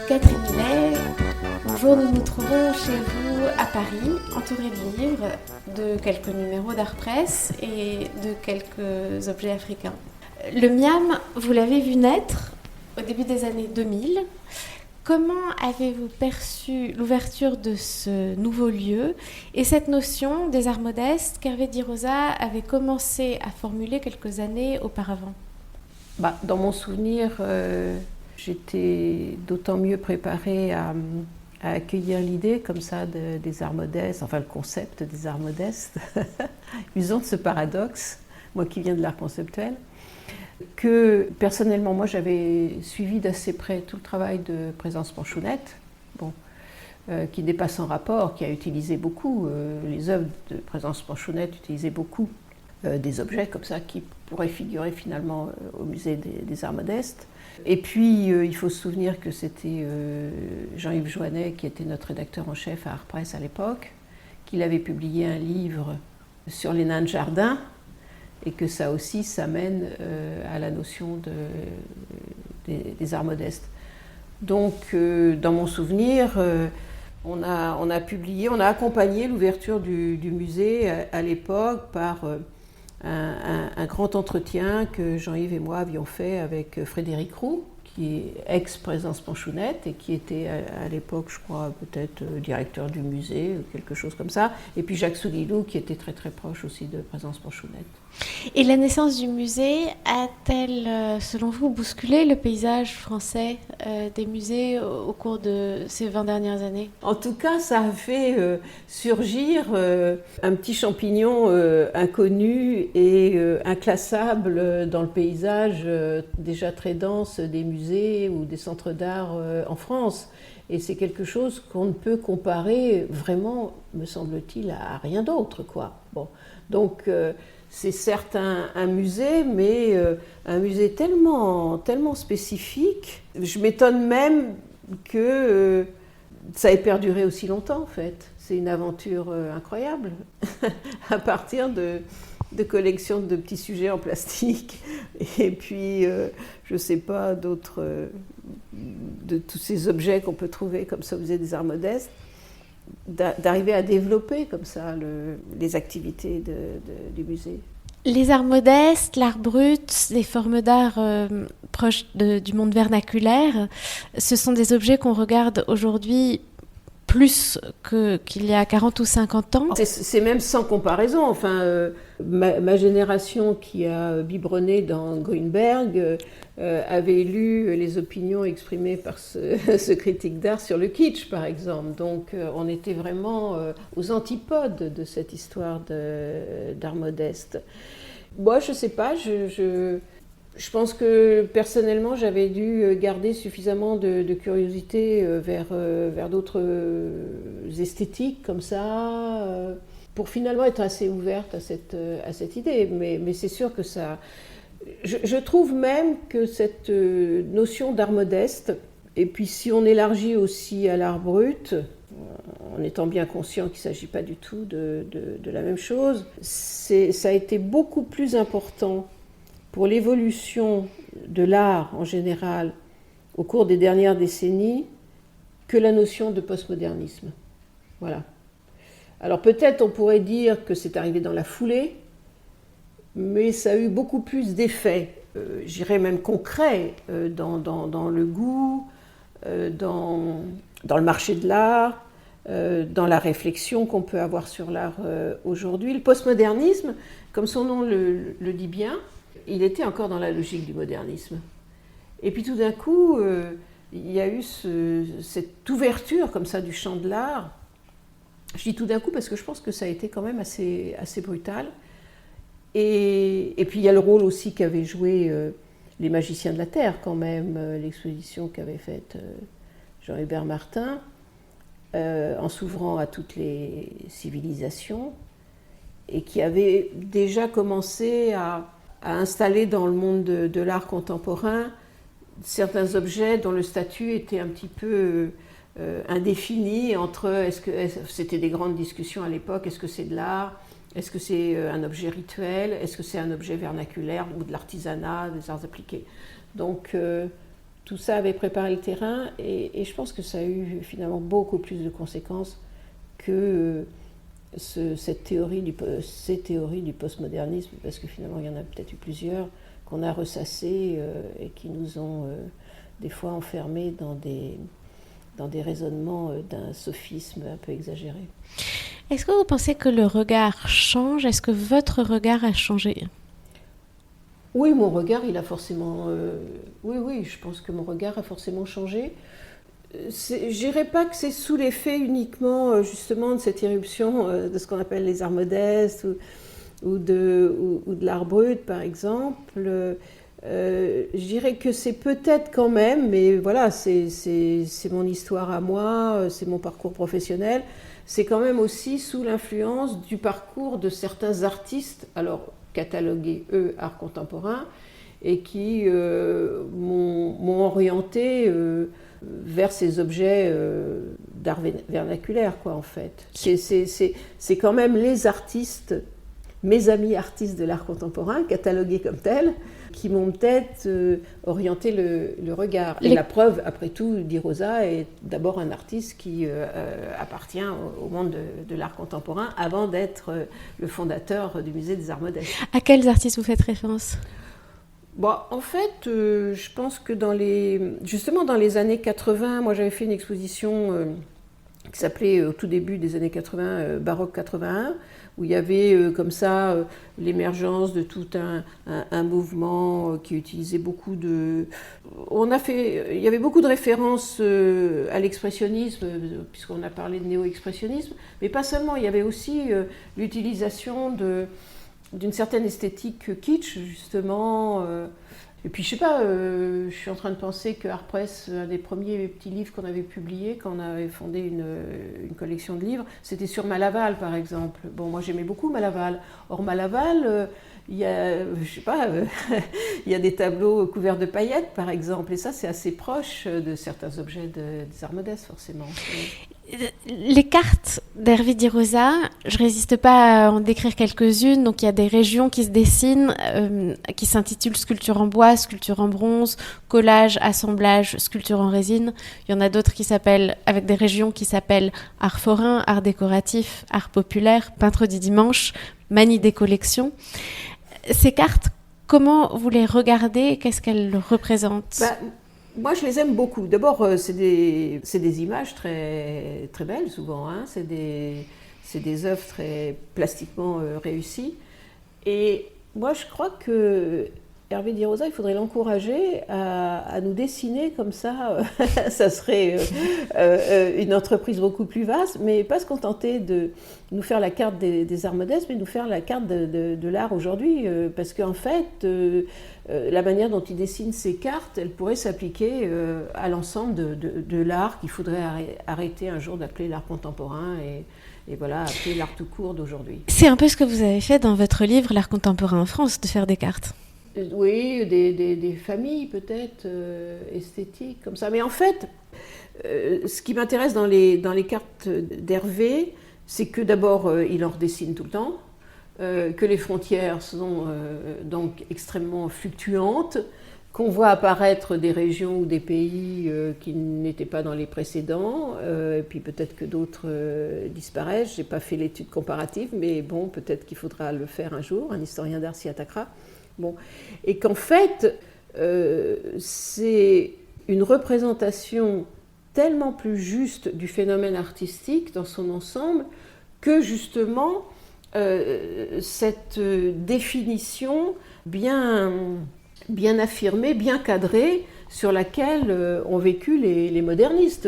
Catherine Millet, bonjour, nous nous trouvons chez vous à Paris, entourés de livres, de quelques numéros d'Art Presse et de quelques objets africains. Le Miam, vous l'avez vu naître au début des années 2000. Comment avez-vous perçu l'ouverture de ce nouveau lieu et cette notion des arts modestes qu'Hervé Di Rosa avait commencé à formuler quelques années auparavant? Dans mon souvenir, j'étais d'autant mieux préparée à accueillir l'idée comme ça des arts modestes, enfin le concept des arts modestes, usant de ce paradoxe, moi qui viens de l'art conceptuel, que personnellement, moi j'avais suivi d'assez près tout le travail de Présence Panchounette, qui n'est pas sans rapport, qui a utilisé beaucoup, les œuvres de Présence Panchounette utilisaient beaucoup des objets comme ça qui pourraient figurer finalement au musée des arts modestes. Et puis il faut se souvenir que c'était Jean-Yves Joannet qui était notre rédacteur en chef à Art Presse à l'époque, qu'il avait publié un livre sur les nains de jardin, et que ça aussi, ça mène à la notion des arts modestes. Donc, dans mon souvenir, on a publié, on a accompagné l'ouverture du musée à l'époque par un grand entretien que Jean-Yves et moi avions fait avec Frédéric Roux, qui est ex-Présence Panchounette et qui était à l'époque, je crois, peut-être directeur du musée, quelque chose comme ça. Et puis Jacques Souguilou, qui était très très proche aussi de Présence Panchounette. Et la naissance du musée a-t-elle, selon vous, bousculé le paysage français des musées au cours de ces 20 dernières années? En tout cas, ça a fait surgir un petit champignon inconnu et inclassable dans le paysage déjà très dense des musées ou des centres d'art en France. Et c'est quelque chose qu'on ne peut comparer vraiment, me semble-t-il, à rien d'autre, quoi. Bon, donc c'est certes un musée, mais un musée tellement spécifique. Je m'étonne même que ça ait perduré aussi longtemps, en fait. C'est une aventure incroyable, à partir de collections de petits sujets en plastique, et puis, je ne sais pas, d'autres, de tous ces objets qu'on peut trouver comme ça au musée des arts modestes, d'arriver à développer comme ça les activités du musée. Les arts modestes, l'art brut, les formes d'art proches du monde vernaculaire, ce sont des objets qu'on regarde aujourd'hui plus qu'il y a 40 ou 50 ans. C'est même sans comparaison. Enfin, ma génération qui a biberonné dans Grünberg avait lu les opinions exprimées par ce critique d'art sur le kitsch, par exemple. Donc, on était vraiment aux antipodes de cette histoire d'art modeste. Moi, je ne sais pas, je pense que personnellement, j'avais dû garder suffisamment de curiosité vers d'autres esthétiques comme ça, pour finalement être assez ouverte à cette idée. Mais c'est sûr que ça... Je trouve même que cette notion d'art modeste, et puis si on élargit aussi à l'art brut, en étant bien conscient qu'il ne s'agit pas du tout de la même chose, ça a été beaucoup plus important pour l'évolution de l'art en général au cours des dernières décennies que la notion de postmodernisme. Voilà. Alors peut-être on pourrait dire que c'est arrivé dans la foulée, mais ça a eu beaucoup plus d'effets, j'irais même concrets, dans le goût, dans le marché de l'art, dans la réflexion qu'on peut avoir sur l'art aujourd'hui. Le postmodernisme, comme son nom le dit bien, il était encore dans la logique du modernisme. Et puis tout d'un coup, il y a eu cette ouverture comme ça du champ de l'art. Je dis tout d'un coup parce que je pense que ça a été quand même assez brutal. Et puis il y a le rôle aussi qu'avaient joué les magiciens de la Terre quand même, l'exposition qu'avait faite Jean-Hubert Martin, en s'ouvrant à toutes les civilisations, et qui avait déjà commencé à installer dans le monde de l'art contemporain certains objets dont le statut était un petit peu indéfini entre, c'était des grandes discussions à l'époque, est-ce que c'est de l'art, est-ce que c'est un objet rituel, est-ce que c'est un objet vernaculaire ou de l'artisanat, des arts appliqués. Donc tout ça avait préparé le terrain et je pense que ça a eu finalement beaucoup plus de conséquences que ces théories du postmodernisme, parce que finalement il y en a peut-être eu plusieurs qu'on a ressassées et qui nous ont des fois enfermés dans des raisonnements d'un sophisme un peu exagéré. Est-ce que vous pensez que le regard change ? Est-ce que votre regard a changé ? Oui, mon regard, il a forcément... oui, je pense que mon regard a forcément changé. Je dirais pas que c'est sous l'effet uniquement, justement, de cette irruption de ce qu'on appelle les arts modestes ou de l'art brut, par exemple. Je dirais que c'est peut-être quand même, mais voilà, c'est mon histoire à moi, c'est mon parcours professionnel, c'est quand même aussi sous l'influence du parcours de certains artistes, alors catalogués, eux, art contemporain, et qui m'ont orienté vers ces objets d'art vernaculaire, quoi, en fait. C'est quand même les artistes, mes amis artistes de l'art contemporain, catalogués comme tels, qui m'ont peut-être orienté le regard. Et la preuve, après tout, Di Rosa est d'abord un artiste qui appartient au monde de l'art contemporain avant d'être le fondateur du musée des Arts Modestes. À quels artistes vous faites référence ? Bon, en fait, je pense que justement dans les années 80, moi j'avais fait une exposition qui s'appelait au tout début des années 80, Baroque 81, où il y avait comme ça l'émergence de tout un mouvement qui utilisait beaucoup de... Il y avait beaucoup de références à l'expressionnisme, puisqu'on a parlé de néo-expressionnisme, mais pas seulement, il y avait aussi l'utilisation d'une certaine esthétique kitsch, justement. Et puis, je sais pas, je suis en train de penser que Art Press, un des premiers petits livres qu'on avait publiés, quand on avait fondé une collection de livres, c'était sur Malaval, par exemple. Bon, moi, j'aimais beaucoup Malaval. Or, Malaval, il y a, je sais pas, il y a des tableaux couverts de paillettes, par exemple. Et ça, c'est assez proche de certains objets des Arts Modestes, forcément. Les cartes d'Hervé Di Rosa, je résiste pas à en décrire quelques-unes. Donc il y a des régions qui se dessinent, qui s'intitulent sculpture en bois, sculpture en bronze, collage, assemblage, sculpture en résine. Il y en a d'autres qui s'appellent, avec des régions qui s'appellent art forain, art décoratif, art populaire, peintre du dimanche, manie des collections. Ces cartes, comment vous les regardez ? Qu'est-ce qu'elles représentent ? Moi, je les aime beaucoup. D'abord, c'est des images très, très belles, souvent. Hein. C'est des œuvres très plastiquement réussies. Et moi, je crois que Hervé Di Rosa, il faudrait l'encourager à nous dessiner comme ça. Ça serait une entreprise beaucoup plus vaste, mais pas se contenter de nous faire la carte des arts modestes, mais nous faire la carte de l'art aujourd'hui. Parce qu'en fait, la manière dont il dessine ces cartes, elle pourrait s'appliquer à l'ensemble de l'art qu'il faudrait arrêter un jour d'appeler l'art contemporain et voilà, appeler l'art tout court d'aujourd'hui. C'est un peu ce que vous avez fait dans votre livre L'art contemporain en France, de faire des cartes. Oui, des familles peut-être esthétiques comme ça. Mais en fait, ce qui m'intéresse dans les cartes d'Hervé, c'est que d'abord, il en redessine tout le temps, que les frontières sont donc extrêmement fluctuantes, qu'on voit apparaître des régions ou des pays qui n'étaient pas dans les précédents, et puis peut-être que d'autres disparaissent. Je n'ai pas fait l'étude comparative, mais bon, peut-être qu'il faudra le faire un jour, un historien d'art s'y attaquera. Bon. Et qu'en fait, c'est une représentation tellement plus juste du phénomène artistique dans son ensemble que justement cette définition bien affirmée, bien cadrée, sur laquelle ont vécu les modernistes.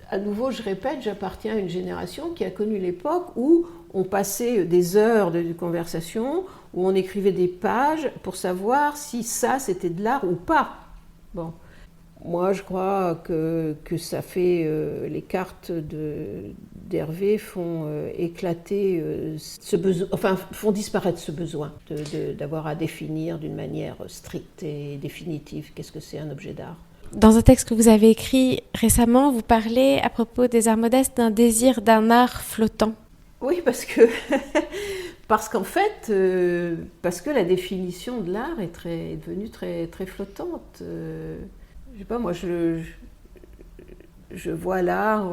À nouveau, je répète, j'appartiens à une génération qui a connu l'époque où on passait des heures de conversation, où on écrivait des pages pour savoir si ça, c'était de l'art ou pas. Bon. Moi, je crois que ça fait... les cartes d'Hervé font éclater ce besoin... Enfin, font disparaître ce besoin d'avoir à définir d'une manière stricte et définitive qu'est-ce que c'est un objet d'art. Dans un texte que vous avez écrit récemment, vous parlez, à propos des arts modestes, d'un désir d'un art flottant. Oui, parce que Parce qu'en fait, parce que la définition de l'art est devenue très, très flottante. Je sais pas, moi, je vois l'art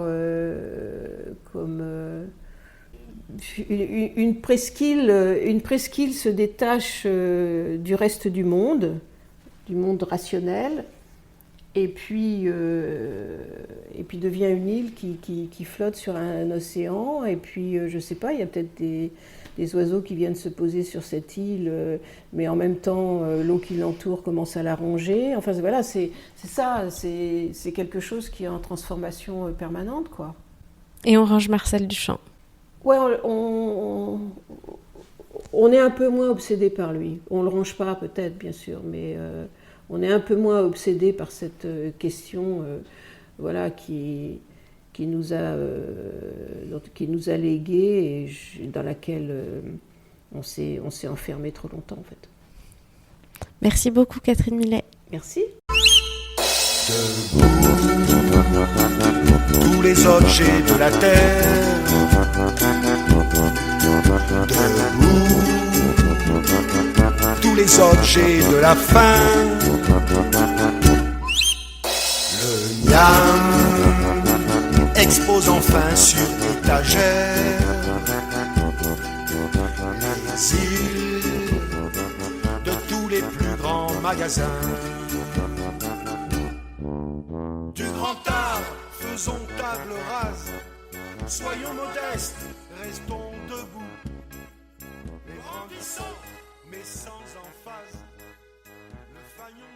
comme une presqu'île se détache du reste du monde rationnel, et puis devient une île qui flotte sur un océan. Et puis, je sais pas, il y a peut-être des oiseaux qui viennent se poser sur cette île, mais en même temps, l'eau qui l'entoure commence à la ronger. Enfin, voilà, c'est ça, c'est quelque chose qui est en transformation permanente, quoi. Et on range Marcel Duchamp. Ouais, on est un peu moins obsédé par lui. On le range pas, peut-être, bien sûr, mais on est un peu moins obsédé par cette question, voilà, qui nous a légué et dans laquelle on s'est enfermé trop longtemps, en fait. Merci beaucoup, Catherine Millet. Merci. Tous les objets de la terre, debout, tous les objets de la faim, le miam expose enfin sur étagère les îles de tous les plus grands magasins. Du grand art, faisons table rase, soyons modestes, restons debout, les grandissons, mais sans emphase, le fanion